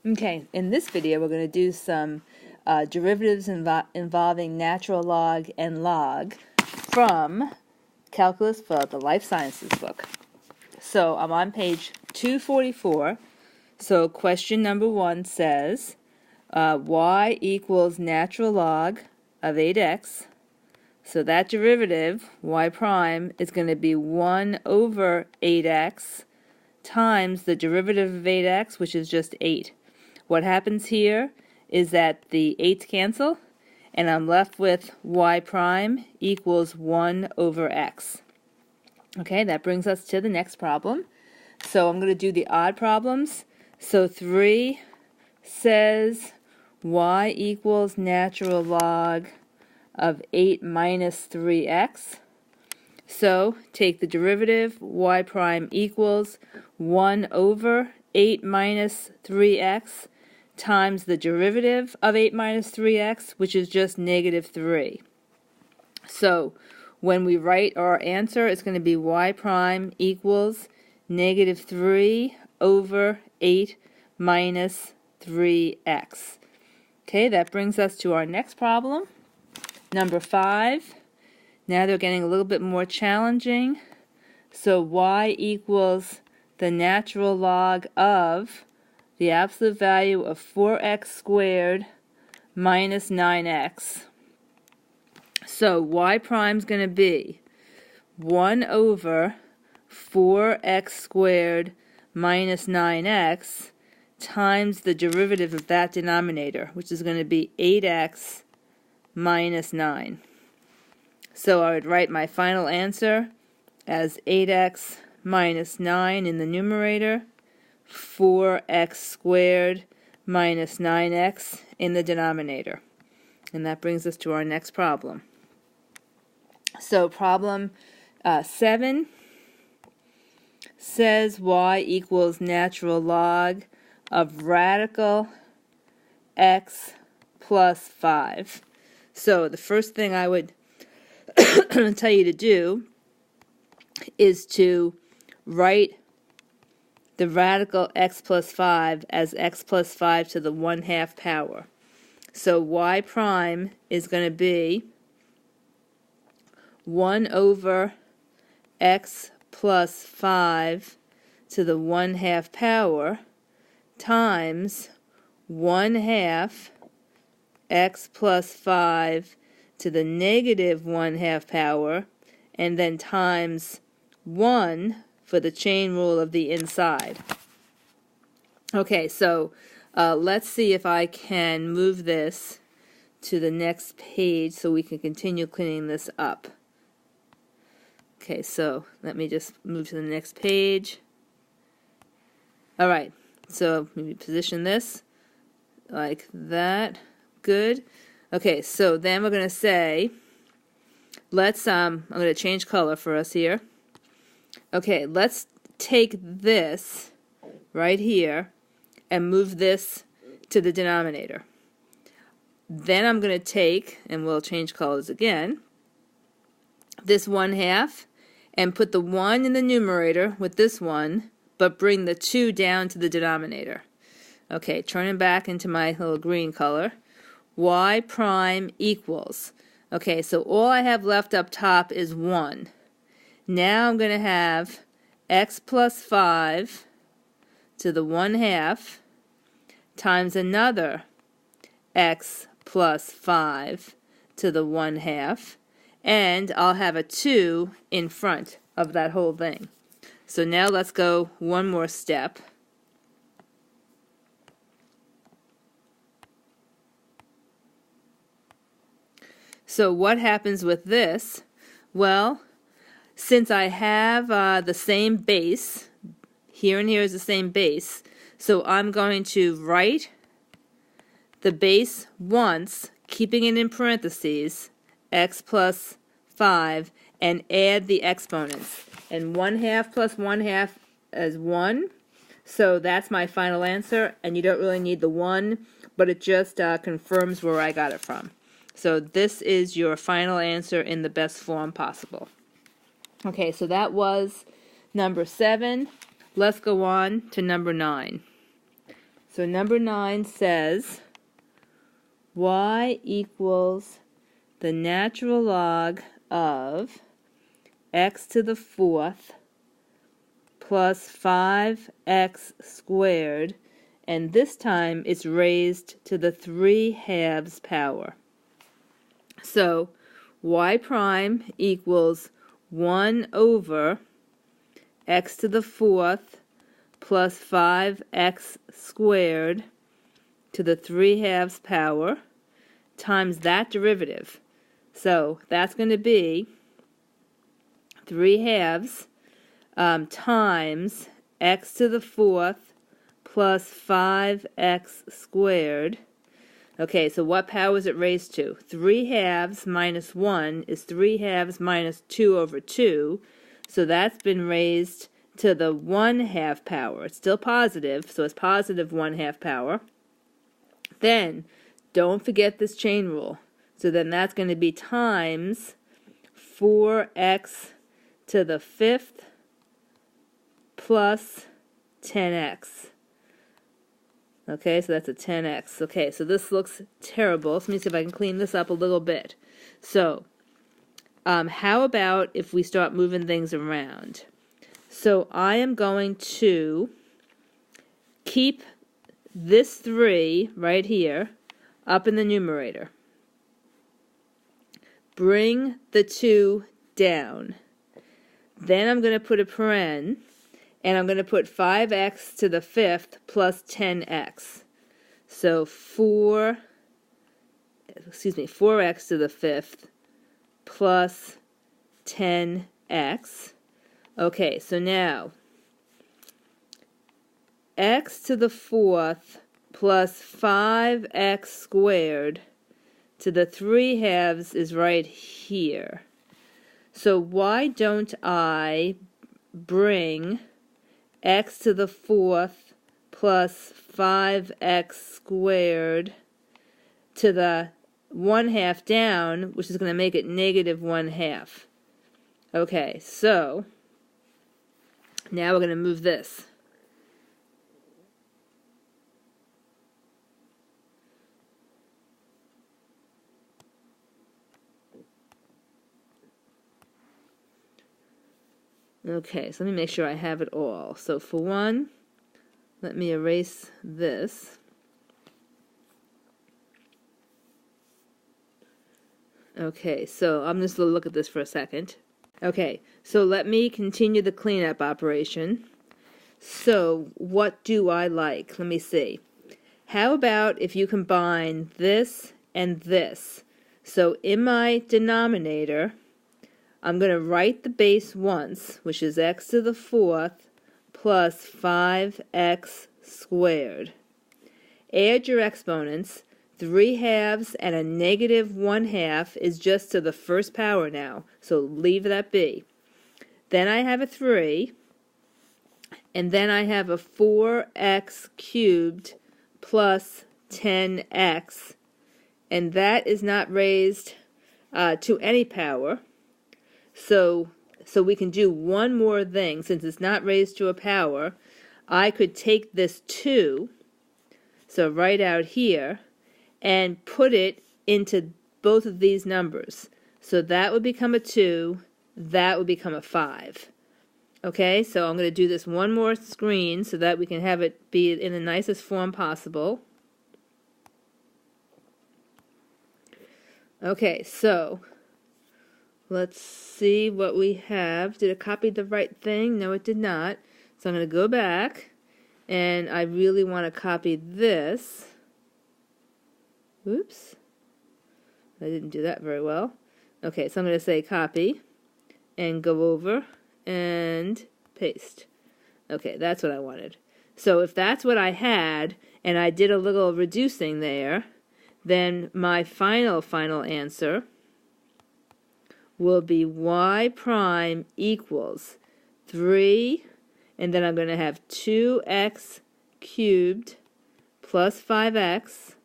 Okay, in this video we're going to do some derivatives involving natural log and log from Calculus for the Life Sciences book. So I'm on page 244. So question number 1 says y equals natural log of 8x. So that derivative, y prime, is going to be 1 over 8x times the derivative of 8x, which is just 8. What happens here is that the 8's cancel, and I'm left with y prime equals 1 over x. Okay, that brings us to the next problem. So I'm going to do the odd problems. So 3 says y equals natural log of 8 minus 3x. So take the derivative, y prime equals 1 over 8 minus 3x times the derivative of 8 minus 3x, which is just negative 3. So when we write our answer, it's going to be y prime equals negative 3 over 8 minus 3x. Okay, that brings us to our next problem, number 5. Now they're getting a little bit more challenging. So y equals the natural log of the absolute value of 4x squared minus 9x. So y prime is going to be 1 over 4x squared minus 9x times the derivative of that denominator, which is going to be 8x minus 9. So I would write my final answer as 8x minus 9 in the numerator, 4x squared minus 9x in the denominator. And that brings us to our next problem. So problem 7 says y equals natural log of radical x plus 5. So the first thing I would tell you to do is to write the radical x plus 5 as x plus 5 to the 1/2 power. So y prime is going to be 1 over x plus 5 to the 1/2 power times 1/2 x plus 5 to the negative 1/2 power, and then times 1 for the chain rule of the inside. Okay, so let's see if I can move this to the next page so we can continue cleaning this up. Okay, so let me just move to the next page. Alright, so maybe position this like that. Good. Okay, so then we're going to say, let's, I'm going to change color for us here. Okay, let's take this right here and move this to the denominator. Then I'm going to take, and we'll change colors again, this 1/2 and put the 1 in the numerator with this one, but bring the 2 down to the denominator. Okay, turning back into my little green color. Y prime equals. Okay, so all I have left up top is 1. Now I'm going to have x plus 5 to the 1/2 times another x plus 5 to the 1/2, and I'll have a 2 in front of that whole thing. So now let's go one more step. So what happens with this? Well, since I have the same base, here and here is the same base, so I'm going to write the base once, keeping it in parentheses, x plus 5, and add the exponents. And 1/2 plus 1/2 is 1, so that's my final answer, and you don't really need the 1, but it just confirms where I got it from. So this is your final answer in the best form possible. Okay, so that was number 7. Let's go on to number 9. So number 9 says y equals the natural log of x to the 4th plus 5x squared, and this time it's raised to the 3/2 power. So y prime equals 1 over x to the 4th plus 5x squared to the 3/2 power times that derivative. So that's going to be 3/2 times x to the 4th plus 5x squared. Okay, so what power is it raised to? 3/2 minus 1 is 3/2 minus 2 over 2. So that's been raised to the 1/2 power. It's still positive, so it's positive 1/2 power. Then, don't forget this chain rule. So then that's going to be times 4x to the 5th plus 10x. Okay, so that's a 10x. Okay, so this looks terrible. So let me see if I can clean this up a little bit. So, how about if we start moving things around? So I am going to keep this 3 right here up in the numerator. Bring the 2 down. Then I'm going to put a paren, and I'm going to put 5x to the 5th plus 10x. So 4x to the 5th plus 10x. Okay, so now x to the 4th plus 5x squared to the 3/2 is right here. So why don't I bring x to the 4th plus 5x squared to the 1/2 down, which is going to make it negative 1/2. Okay, so now we're going to move this. Okay, so let me make sure I have it all. So for one, let me erase this. Okay, so I'm just going to look at this for a second. Okay, so let me continue the cleanup operation. So what do I like? Let me see. How about if you combine this and this? So in my denominator, I'm going to write the base once, which is x to the 4th plus 5x squared. Add your exponents. 3/2 and a negative 1/2 is just to the first power now, so leave that be. Then I have a 3, and then I have a 4x cubed plus 10x, and that is not raised to any power. So we can do one more thing. Since it's not raised to a power, I could take this 2, so right out here, and put it into both of these numbers. So that would become a 2, that would become a 5. Okay, so I'm going to do this one more screen so that we can have it be in the nicest form possible. Okay, so let's see what we have. Did it copy the right thing? No, it did not. So I'm going to go back, and I really want to copy this. Oops. I didn't do that very well. Okay, so I'm going to say copy, and go over, and paste. Okay, that's what I wanted. So if that's what I had, and I did a little reducing there, then my final answer will be y prime equals 3, and then I'm going to have 2x cubed plus 5x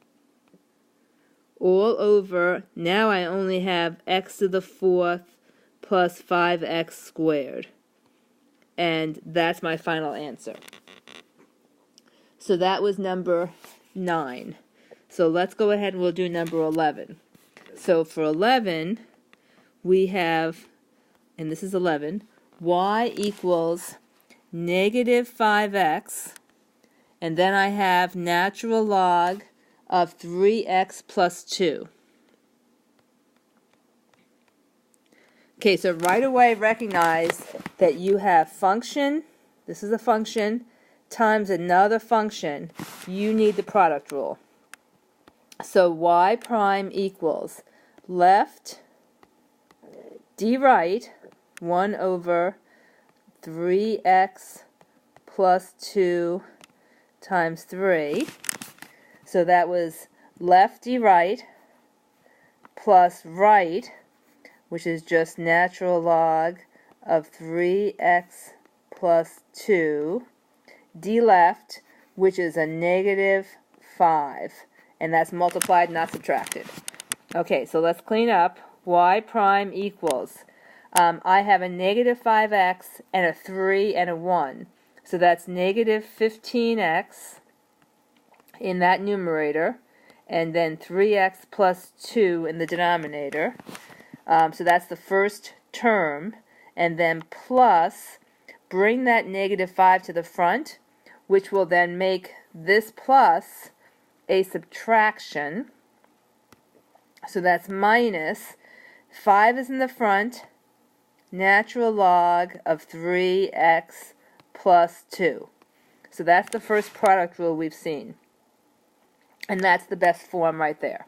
all over, now I only have x to the 4th plus 5x squared. And that's my final answer. So that was number 9. So let's go ahead and we'll do number 11. So for 11, we have, and this is 11, y equals negative 5x, and then I have natural log of 3x plus 2. Okay, so right away recognize that you have function, this is a function, times another function. You need the product rule. So y prime equals left d right 1 over 3x plus 2 times 3. So that was left d right plus right, which is just natural log of 3x plus 2, d left, which is a negative 5, and that's multiplied, not subtracted. Okay, so let's clean up. Y prime equals, I have a negative 5x and a 3 and a 1, so that's negative 15x in that numerator, and then 3x plus 2 in the denominator. So that's the first term, and then plus, bring that negative 5 to the front, which will then make this plus a subtraction. So that's minus, 5 is in the front, natural log of 3x plus 2. So that's the first product rule we've seen. And that's the best form right there.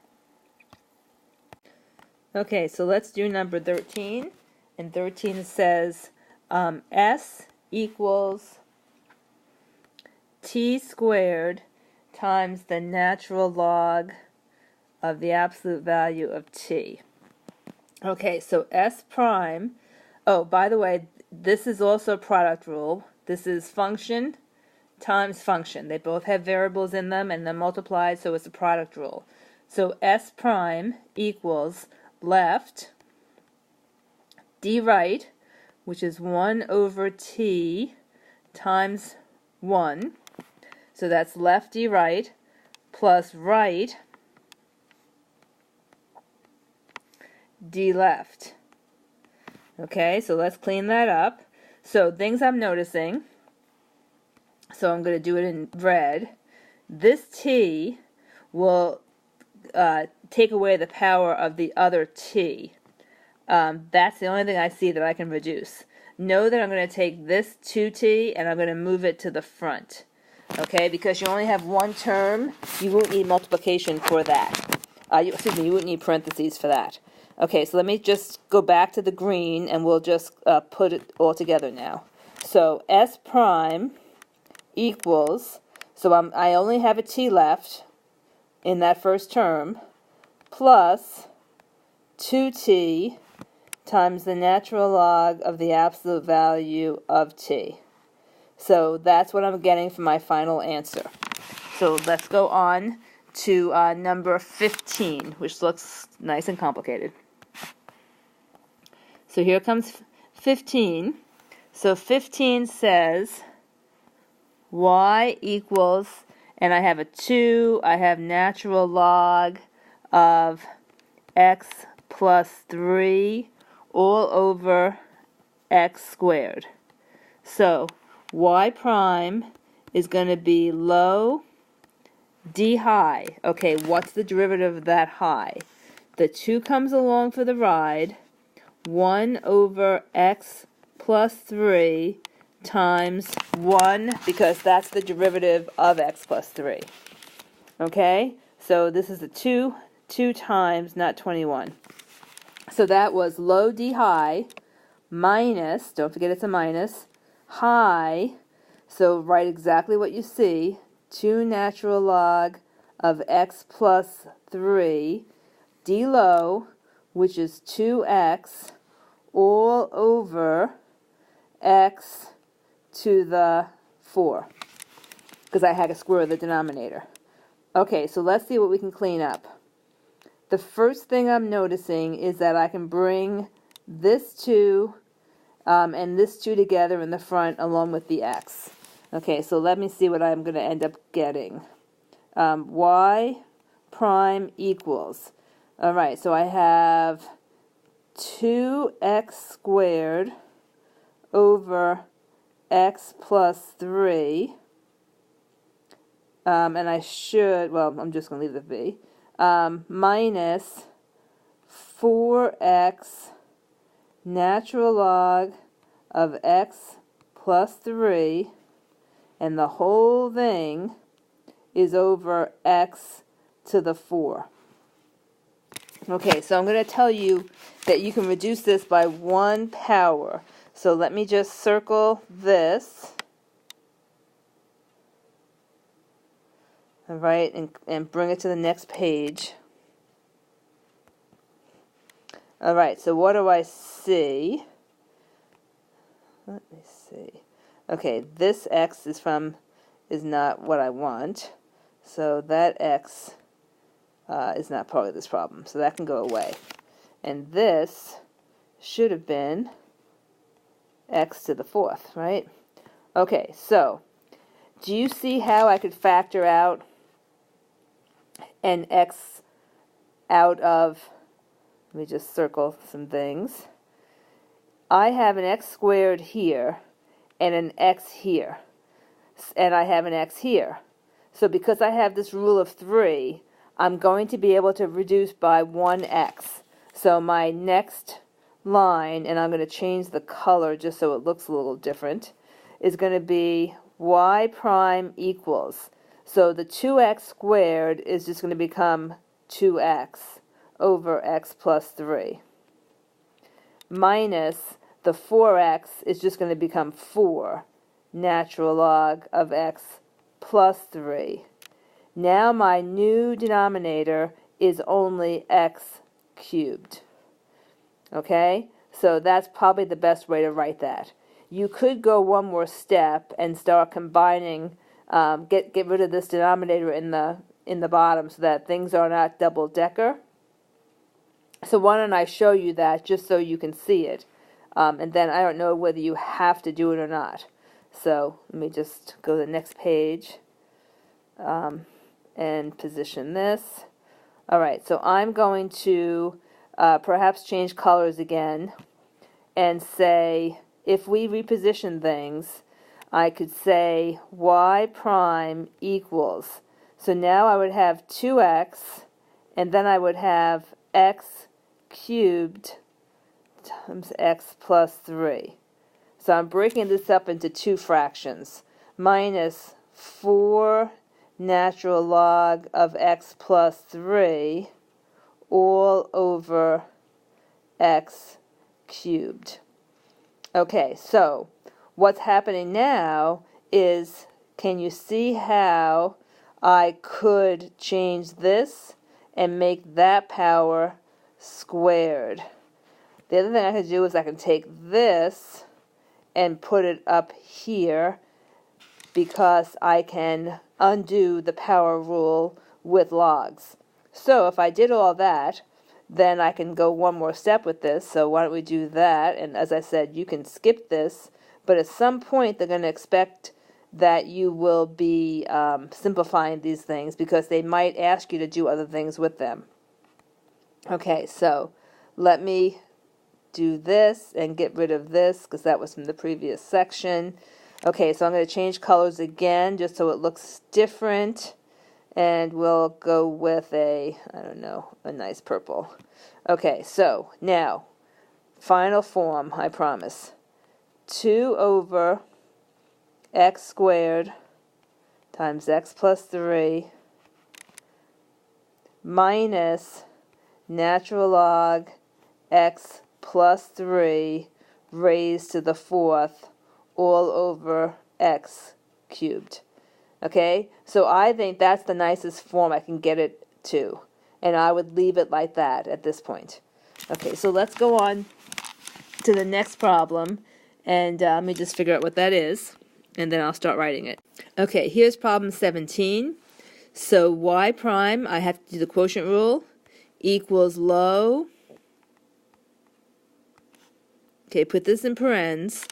Okay, so let's do number 13. And 13 says s equals t squared times the natural log of the absolute value of t. Okay, so s prime, oh, by the way, this is also a product rule. This is function times function. They both have variables in them and they're multiplied, so it's a product rule. So s prime equals left d right, which is 1 over t times 1. So that's left d right plus right d left. Okay, so let's clean that up. So things I'm noticing, so I'm going to do it in red. This t will take away the power of the other t. That's the only thing I see that I can reduce. Know that I'm going to take this 2t and I'm going to move it to the front. Okay, because you only have one term, you won't need multiplication for that. You wouldn't need parentheses for that. Okay, so let me just go back to the green and we'll just put it all together now. So s prime equals, so I only have a t left in that first term, plus 2t times the natural log of the absolute value of t. So that's what I'm getting for my final answer. So let's go on to number 15, which looks nice and complicated. So here comes 15. So 15 says y equals, and I have a 2, I have natural log of x plus 3 all over x squared. So y prime is going to be low d high. Okay, what's the derivative of that high? The 2 comes along for the ride. 1 over x plus 3 times 1, because that's the derivative of x plus 3. Okay, so this is the 2 times, not 21. So that was low d high minus, don't forget it's a minus, high, so write exactly what you see, 2 natural log of x plus 3, d low, which is 2x, all over x to the 4, because I had to square the denominator. Okay, so let's see what we can clean up. The first thing I'm noticing is that I can bring this 2 and this 2 together in the front along with the x. Okay, so let me see what I'm going to end up getting. Y prime equals. All right, so I have 2x squared over x plus 3. And I should, well, I'm just going to leave the v, minus 4x natural log of x plus 3, and the whole thing is over x to the 4. Okay, so I'm going to tell you that you can reduce this by 1 power. So let me just circle this. All right, and bring it to the next page. All right, so what do I see? Let me see. Okay, this x is not what I want. So that x is not part of this problem. So that can go away. And this should have been x to the 4th, right? Okay, so do you see how I could factor out an x out of, let me just circle some things. I have an x squared here and an x here, and I have an x here. So because I have this rule of 3, I'm going to be able to reduce by 1x. So my next line, and I'm going to change the color just so it looks a little different, is going to be y prime equals. So the 2x squared is just going to become 2x over x plus 3. Minus the 4x is just going to become 4 natural log of x plus 3. Now my new denominator is only x cubed. Okay? So that's probably the best way to write that. You could go one more step and start combining, get rid of this denominator in the bottom so that things are not double-decker. So why don't I show you that just so you can see it. And then I don't know whether you have to do it or not. So let me just go to the next page and position this. All right, so I'm going to perhaps change colors again and say, if we reposition things, I could say y prime equals. So now I would have 2x, and then I would have x cubed times x plus 3. So I'm breaking this up into two fractions. Minus 4 natural log of x plus 3 all over x cubed. Okay, so what's happening now is, can you see how I could change this and make that power squared? The other thing I could do is I can take this and put it up here, because I can undo the power rule with logs. So if I did all that, then I can go one more step with this. So why don't we do that? And as I said, you can skip this, but at some point they're going to expect that you will be simplifying these things, because they might ask you to do other things with them. Okay, so let me do this and get rid of this, because that was from the previous section. Okay, so I'm going to change colors again just so it looks different, and we'll go with a nice purple. Okay, so now, final form, I promise. 2 over x squared times x plus 3 minus natural log x plus 3 raised to the 4th all over x cubed. Okay, so I think that's the nicest form I can get it to, and I would leave it like that at this point. Okay, so let's go on to the next problem, and let me just figure out what that is, and then I'll start writing it. Okay, here's problem 17. So y prime, I have to do the quotient rule, equals low. Okay, put this in parens,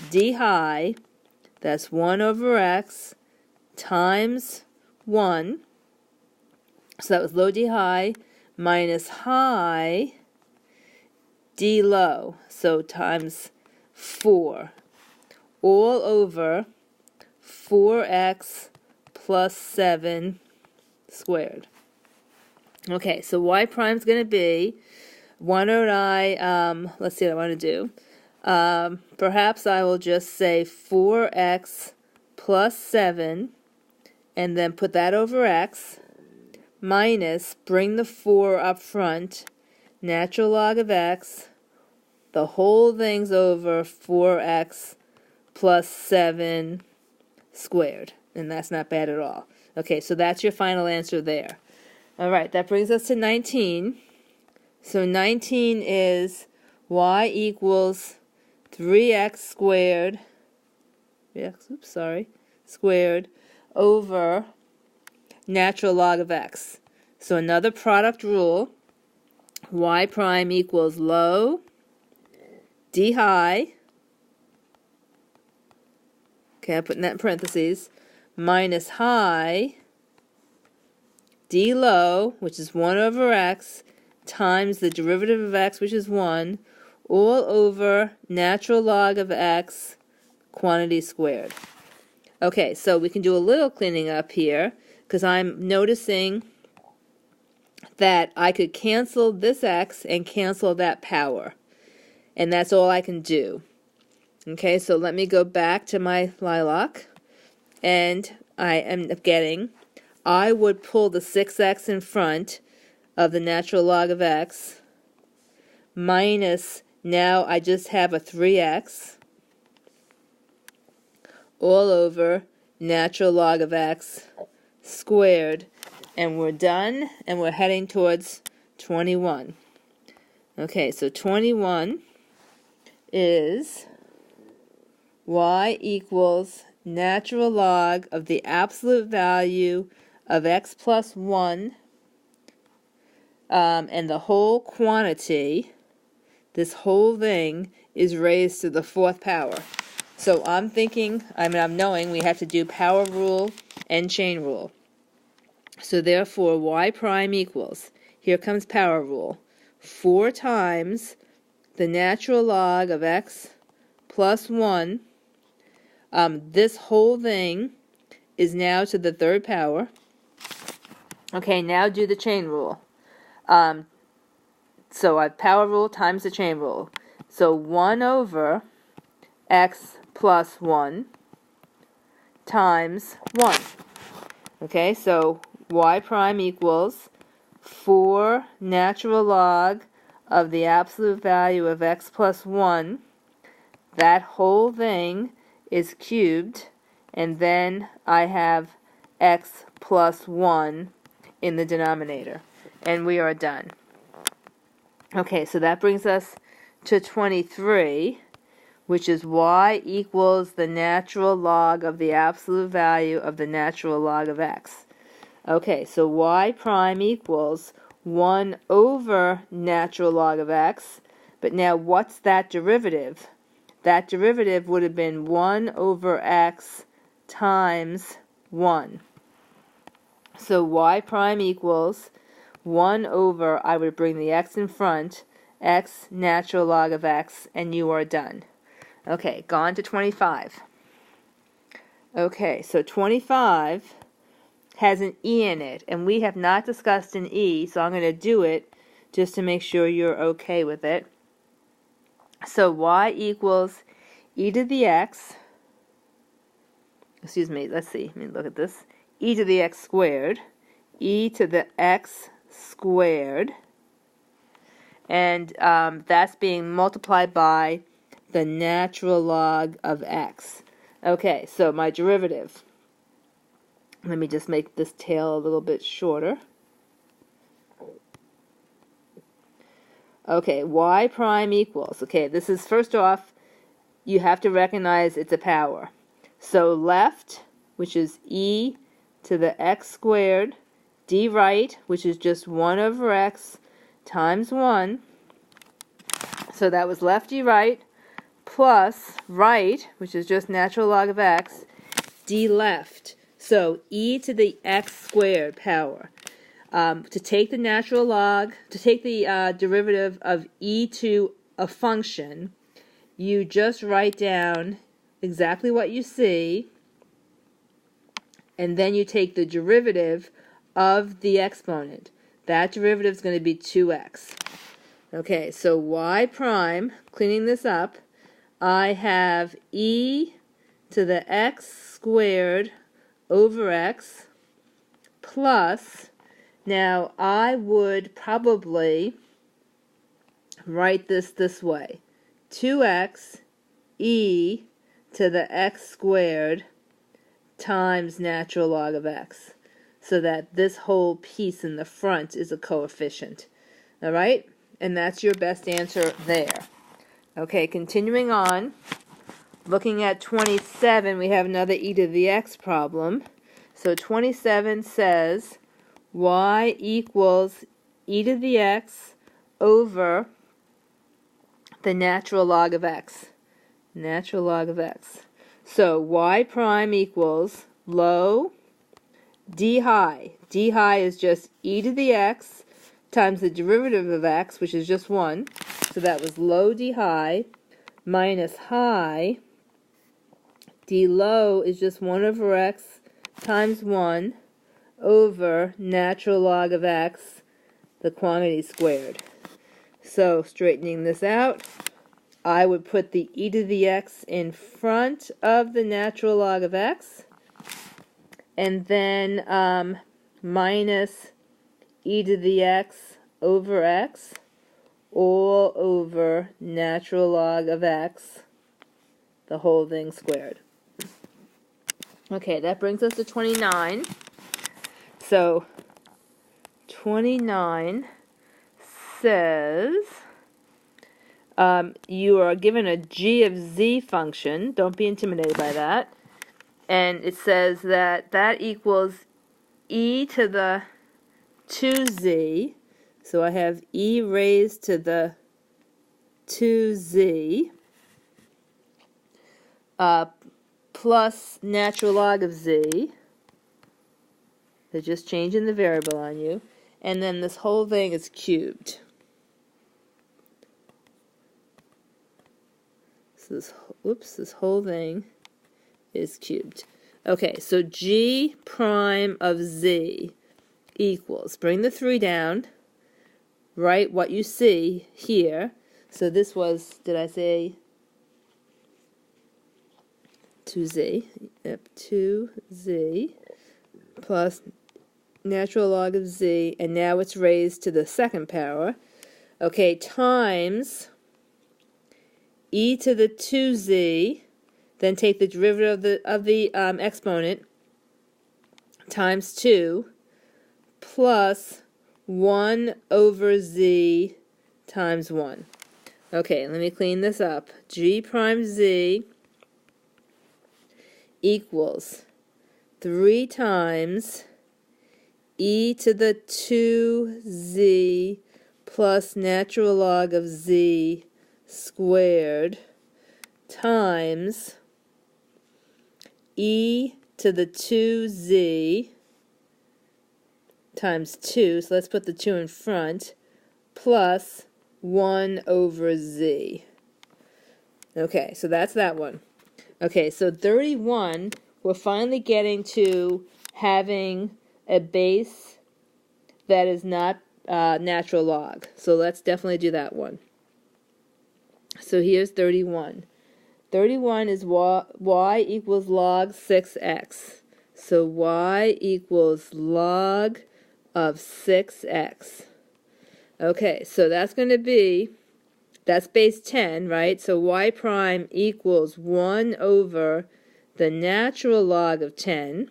d high That's 1 over x times 1. So that was low d high minus high d low. So times 4. All over 4x plus 7 squared. Okay, so y prime is going to be, why don't I, let's see what I want to do. Perhaps I will just say 4x plus 7, and then put that over x, minus, bring the 4 up front, natural log of x, the whole thing's over 4x plus 7 squared. And that's not bad at all. Okay, so that's your final answer there. All right, that brings us to 19. So 19 is y equals 3x squared, squared over natural log of x. So another product rule, y prime equals low d high, okay, I'm putting that in parentheses, minus high d low, which is 1 over x, times the derivative of x, which is 1, all over natural log of x, quantity squared. Okay, so we can do a little cleaning up here, because I'm noticing that I could cancel this x and cancel that power. And that's all I can do. Okay, so let me go back to my lilac, and I am getting, I would pull the 6x in front of the natural log of x, minus, now I just have a 3x, all over natural log of x squared, and we're done, and we're heading towards 21. Okay, so 21 is y equals natural log of the absolute value of x plus 1, and the whole quantity, this whole thing, is raised to the 4th power. So I'm thinking, I'm knowing we have to do power rule and chain rule. So therefore y prime equals, here comes power rule, 4 times the natural log of x plus 1. This whole thing is now to the 3rd power. Okay, now do the chain rule. So I have power rule times the chain rule. So 1 over x plus 1 times 1. Okay, so y prime equals 4 natural log of the absolute value of x plus 1. That whole thing is cubed, and then I have x plus 1 in the denominator. And we are done. Okay, so that brings us to 23, which is y equals the natural log of the absolute value of the natural log of x. Okay, so y prime equals 1 over natural log of x, but now what's that derivative? That derivative would have been 1 over x times 1. So y prime equals 1 over, I would bring the x in front, x natural log of x, and you are done. Okay, gone to 25. Okay, so 25 has an e in it, and we have not discussed an e, so I'm going to do it just to make sure you're okay with it. So y equals e to the x, let's see, let me look at this, e to the x squared, e to the x squared, and that's being multiplied by the natural log of x. Okay, so my derivative, let me just make this tail a little bit shorter. Okay, y prime equals, okay, this is, first off, you have to recognize it's a power. So left, which is e to the x squared, d right, which is just 1 over x times 1. So that was left, d right, plus right, which is just natural log of x, d left. So e to the x squared power. To take the natural log, to take the derivative of e to a function, you just write down exactly what you see, and then you take the derivative of the exponent. That derivative is going to be 2x. Okay, so y prime, cleaning this up, I have e to the x squared over x plus, now I would probably write this way, 2x e to the x squared times natural log of x, so that this whole piece in the front is a coefficient. All right? And that's your best answer there. Okay, continuing on, looking at 27, we have another e to the x problem. So 27 says y equals e to the x over the natural log of x. Natural log of x. So y prime equals low d high. D high is just e to the x times the derivative of x, which is just 1. So that was low d high minus high. D low is just 1 over x times 1 over natural log of x, the quantity squared. So straightening this out, I would put the e to the x in front of the natural log of x, and then minus e to the x over x, all over natural log of x, the whole thing squared. Okay, that brings us to 29. So 29 says you are given a g of z function. Don't be intimidated by that. And it says that that equals e to the 2z. So I have e raised to the 2z plus natural log of z. They're just changing the variable on you. And then this whole thing is cubed. So this whole thing is cubed. Okay, so g prime of z equals, bring the 3 down, write what you see here. So this was, did I say 2z? Yep, 2z plus natural log of z, and now it's raised to the second power. Okay, times e to the 2z, then take the derivative of the exponent, times 2, plus 1 over z times 1. Okay, let me clean this up. G prime z equals 3 times e to the 2z plus natural log of z squared times e to the 2z times 2, so let's put the 2 in front, plus 1 over z. Okay, so that's that one. Okay, so 31, we're finally getting to having a base that is not natural log. So let's definitely do that one. So here's 31. 31 is y equals log 6x. So y equals log of 6x. Okay, so that's going to be, that's base 10, right? So y prime equals 1 over the natural log of 10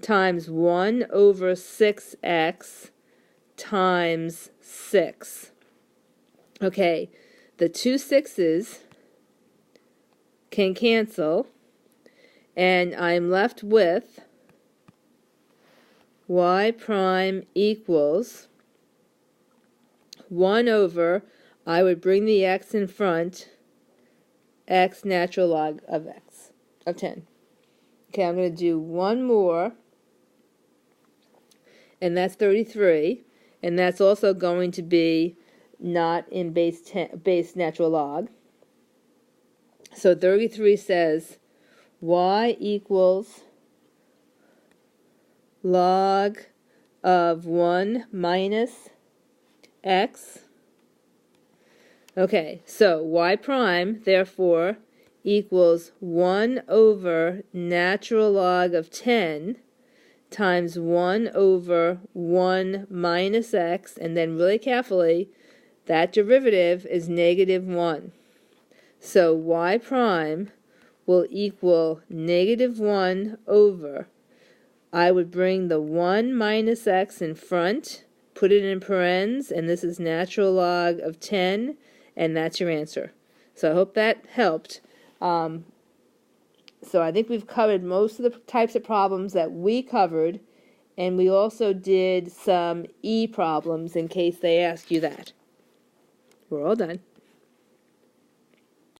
times 1 over 6x times 6. Okay, the 2 6's can cancel, and I'm left with y prime equals 1 over, I would bring the x in front, x natural log of 10. Okay, I'm going to do one more, and that's 33, and that's also going to be not in base natural log. So 33 says y equals log of 1 minus x. Okay, so y prime, therefore, equals 1 over natural log of 10 times 1 over 1 minus x, and then really carefully, that derivative is negative 1. So y prime will equal negative 1 over, I would bring the 1 minus x in front, put it in parens, and this is natural log of 10, and that's your answer. So I hope that helped. So I think we've covered most of the types of problems that we covered, and we also did some E problems in case they ask you that. We're all done.